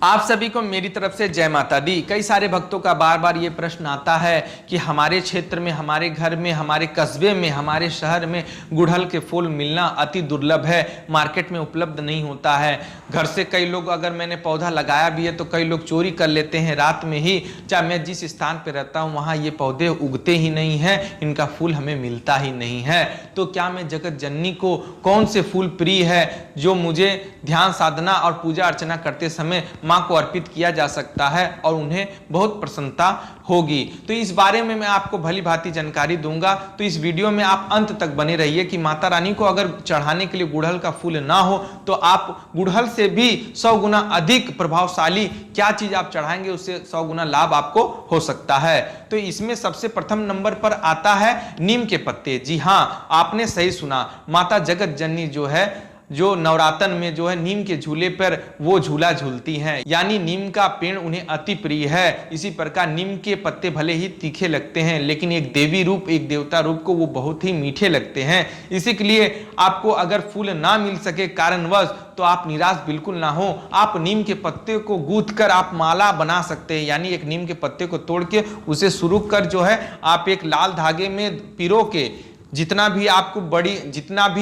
आप सभी को मेरी तरफ से जय माता दी। कई सारे भक्तों का बार बार ये प्रश्न आता है कि हमारे क्षेत्र में, हमारे घर में, हमारे कस्बे में, हमारे शहर में गुड़हल के फूल मिलना अति दुर्लभ है, मार्केट में उपलब्ध नहीं होता है। घर से कई लोग, अगर मैंने पौधा लगाया भी है तो कई लोग चोरी कर लेते हैं रात में ही। चाहे मैं जिस स्थान पर रहता हूँ वहाँ ये पौधे उगते ही नहीं हैं, इनका फूल हमें मिलता ही नहीं है। तो क्या मैं जगत जननी को कौन से फूल प्रिय है जो मुझे ध्यान साधना और पूजा अर्चना करते समय माँ को अर्पित किया जा सकता है और उन्हें बहुत प्रसन्नता होगी? तो इस बारे में मैं आपको भली भांति जानकारी दूंगा। तो इस वीडियो में आप अंत तक बने रहिए कि माता रानी को अगर चढ़ाने के लिए गुड़हल का फूल ना हो तो आप गुड़हल से भी 100 गुना अधिक प्रभावशाली क्या चीज आप चढ़ाएंगे उससे 100 गुना लाभ आपको हो सकता है। तो इसमें सबसे प्रथम नंबर पर आता है नीम के पत्ते। जी हाँ, आपने सही सुना, माता जगत जननी जो है, जो नवरातन में जो है नीम के झूले पर वो झूला झूलती हैं, यानी नीम का पेड़ उन्हें अति प्रिय है। इसी प्रकार नीम के पत्ते भले ही तीखे लगते हैं लेकिन एक देवी रूप, एक देवता रूप को वो बहुत ही मीठे लगते हैं। इसी के लिए आपको अगर फूल ना मिल सके कारणवश तो आप निराश बिल्कुल ना हो। आप नीम के पत्ते को गूंथ कर आप माला बना सकते हैं, यानी एक नीम के पत्ते को तोड़ के उसे शुरू कर जो है आप एक लाल धागे में पिरो के जितना भी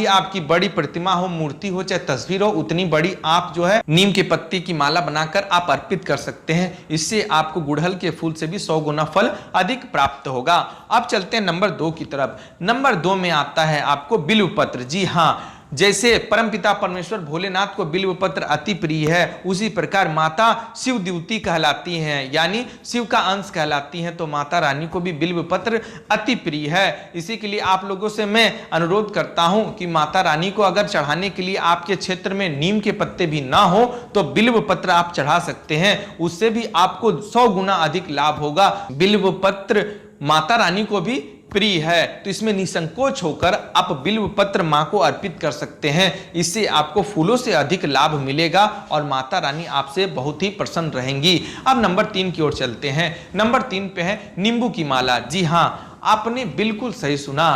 आपकी बड़ी प्रतिमा हो, मूर्ति हो, चाहे तस्वीर हो, उतनी बड़ी आप जो है नीम के पत्ते की माला बनाकर आप अर्पित कर सकते हैं। इससे आपको गुड़हल के फूल से भी 100 गुना फल अधिक प्राप्त होगा। अब चलते हैं नंबर 2 की तरफ। नंबर 2 में आता है आपको बिल्व पत्र। जी हाँ, जैसे परमपिता परमेश्वर भोलेनाथ को बिल्व पत्र अति प्रिय है, उसी प्रकार माता शिव द्युति कहलाती हैं, यानी शिव का अंश कहलाती हैं, तो माता रानी को भी बिल्व पत्र अति प्रिय है। इसी के लिए आप लोगों से मैं अनुरोध करता हूं कि माता रानी को अगर चढ़ाने के लिए आपके क्षेत्र में नीम के पत्ते भी ना हो तो बिल्व पत्र आप चढ़ा सकते हैं, उससे भी आपको 100 गुना अधिक लाभ होगा। बिल्व पत्र माता रानी को भी प्रिय है, तो इसमें निसंकोच होकर आप बिल्व पत्र मां को अर्पित कर सकते हैं। इससे आपको फूलों से अधिक लाभ मिलेगा और माता रानी आपसे बहुत ही प्रसन्न रहेंगी। अब नंबर 3 की ओर चलते हैं। नंबर 3 पे है नींबू की माला। जी हाँ, आपने बिल्कुल सही सुना,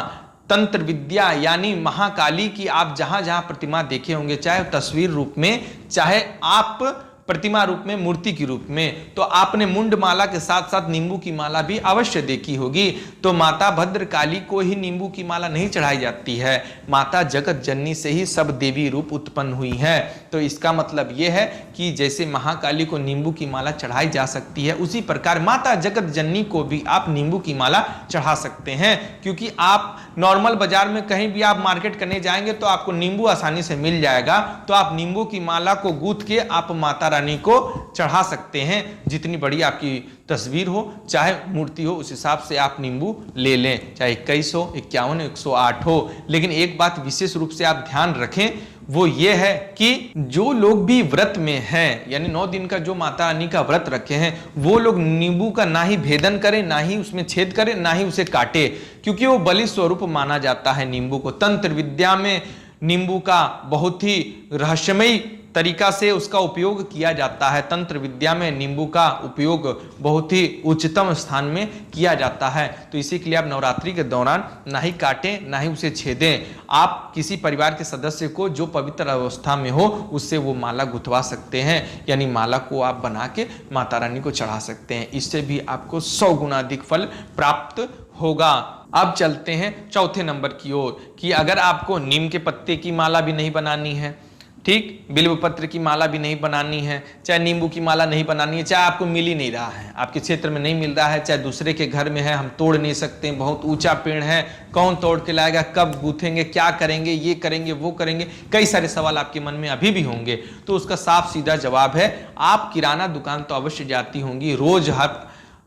तंत्र विद्या यानी महाकाली की आप जहां जहां प्रतिमा देखे होंगे, चाहे तस्वीर रूप में, चाहे आप प्रतिमा रूप में, मूर्ति के रूप में, तो आपने मुंड माला के साथ साथ नींबू की माला भी अवश्य देखी होगी। तो माता भद्रकाली को ही नींबू की माला नहीं चढ़ाई जाती है, माता जगत जननी से ही सब देवी रूप उत्पन्न हुई हैं। तो इसका मतलब यह है कि जैसे महाकाली को नींबू की माला चढ़ाई जा सकती है, उसी प्रकार माता जगत जननी को भी आप नींबू की माला चढ़ा सकते हैं। क्योंकि आप नॉर्मल बाजार में कहीं भी आप मार्केट करने जाएंगे तो आपको नींबू आसानी से मिल जाएगा, तो आप नींबू की माला को गूंथ के आप माता रानी को चढ़ा सकते हैं। जितनी बड़ी आपकी तस्वीर हो, चाहे मूर्ति हो, उस हिसाब से आप नींबू ले लें, चाहे 21 हो, 51, 108 हो। लेकिन एक बात विशेष रूप से आप ध्यान रखें, वो ये है कि जो लोग भी व्रत में हैं, यानी 9 दिन का जो माता रानी का व्रत रखे हैं, वो लोग नींबू का ना ही भेदन करें, ना ही उसमें छेद करें, ना ही उसे काटे, क्योंकि वो बलि स्वरूप माना जाता है नींबू को। तंत्र विद्या में नींबू का बहुत ही रहस्यमयी तरीका से उसका उपयोग किया जाता है। तंत्र विद्या में नींबू का उपयोग बहुत ही उच्चतम स्थान में किया जाता है। तो इसी के लिए आप नवरात्रि के दौरान ना ही काटें, ना ही उसे छेदें। आप किसी परिवार के सदस्य को जो पवित्र अवस्था में हो उससे वो माला गुथवा सकते हैं, यानी माला को आप बना के माता रानी को चढ़ा सकते हैं। इससे भी आपको 100 गुना अधिक फल प्राप्त होगा। अब चलते हैं चौथे नंबर की ओर कि अगर आपको नीम के पत्ते की माला भी नहीं बनानी है, ठीक, बिल्व पत्र की माला भी नहीं बनानी है, चाहे नींबू की माला नहीं बनानी है, चाहे आपको मिल ही नहीं रहा है, आपके क्षेत्र में नहीं मिल रहा है, चाहे दूसरे के घर में है, हम तोड़ नहीं सकते, बहुत ऊंचा पेड़ है, कौन तोड़ के लाएगा, कब गूथेंगे, क्या करेंगे, ये करेंगे, वो करेंगे, कई सारे सवाल आपके मन में अभी भी होंगे। तो उसका साफ सीधा जवाब है, आप किराना दुकान तो अवश्य जाती होंगी,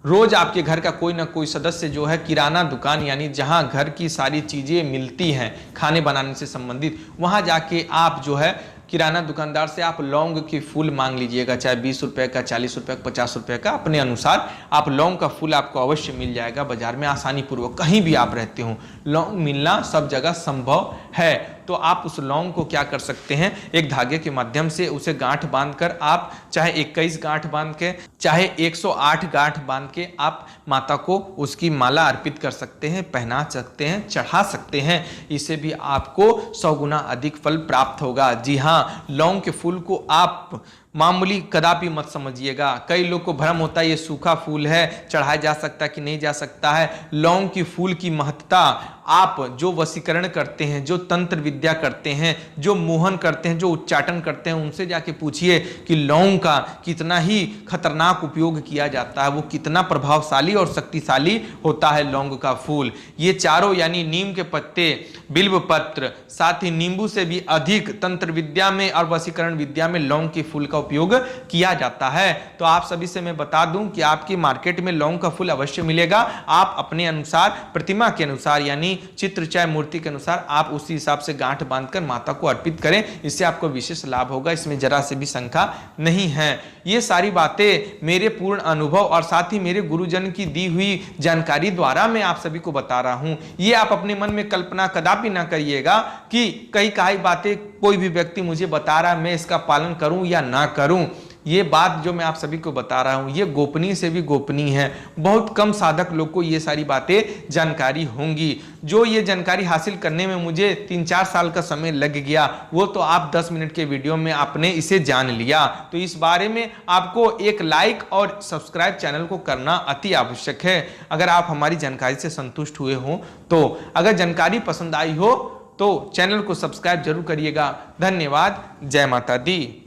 रोज आपके घर का कोई ना कोई सदस्य जो है किराना दुकान, यानी जहां घर की सारी चीजें मिलती हैं खाने बनाने से संबंधित, वहां जाके आप जो है किराना दुकानदार से आप लौंग के फूल मांग लीजिएगा, चाहे 20 रुपए का, 40 रुपए का, 50 रुपए का, अपने अनुसार आप लौंग का फूल आपको अवश्य मिल जाएगा बाजार में आसानी पूर्वक। कहीं भी आप रहते हो लौंग मिलना सब जगह संभव है। तो आप उस लौंग को क्या कर सकते हैं, एक धागे के माध्यम से उसे गांठ बांधकर आप चाहे 21 गांठ बांध के, चाहे 108 गांठ बांध के आप माता को उसकी माला अर्पित कर सकते हैं, पहना सकते हैं, चढ़ा सकते हैं। इससे भी आपको 100 गुना अधिक फल प्राप्त होगा। जी हाँ, लौंग के फूल को आप मामूली कदापि मत समझिएगा। कई लोग को भ्रम होता है ये सूखा फूल है, चढ़ाया जा सकता है कि नहीं जा सकता है। लौंग की फूल की महत्ता, आप जो वशीकरण करते हैं, जो तंत्र विद्या करते हैं, जो मोहन करते हैं, जो उच्चाटन करते हैं, उनसे जाके पूछिए कि लौंग का कितना ही खतरनाक उपयोग किया जाता है, वो कितना प्रभावशाली और शक्तिशाली होता है लौंग का फूल। ये चारों यानी नीम के पत्ते, बिल्व पत्र, साथ ही नींबू से भी अधिक तंत्र विद्या में और वशीकरण विद्या में लौंग के फूल का उपयोग किया जाता है। तो आप सभी से मैं बता दूं कि आपकी मार्केट में लौंग का फूल अवश्य मिलेगा। आप अपने अनुसार, प्रतिमा के अनुसार यानी चित्र चाहे मूर्ति के अनुसार आप उसी हिसाब से गांठ बांधकर माता को अर्पित करें, इससे आपको विशेष लाभ होगा, इसमें जरा से भी शंका नहीं है। ये सारी बातें मेरे पूर्ण अनुभव और साथ ही मेरे गुरुजन की दी हुई जानकारी द्वारा मैं आप सभी को बता रहा हूं। ये आप अपने मन में कल्पना कदापि ना करिएगा कि कई कई बातें कोई भी व्यक्ति मुझे बता रहा है, मैं इसका पालन करूं या ना करूं। ये बात जो मैं आप सभी को बता रहा हूं ये गोपनीय से भी गोपनीय है। बहुत कम साधक लोग को ये सारी बातें जानकारी होंगी। जो ये जानकारी हासिल करने में मुझे 3-4 साल का समय लग गया, वो तो आप 10 मिनट के वीडियो में आपने इसे जान लिया। तो इस बारे में आपको एक लाइक और सब्सक्राइब चैनल को करना अति आवश्यक है, अगर आप हमारी जानकारी से संतुष्ट हुए हो तो। अगर जानकारी पसंद आई हो तो चैनल को सब्सक्राइब जरूर करिएगा। धन्यवाद। जय माता दी।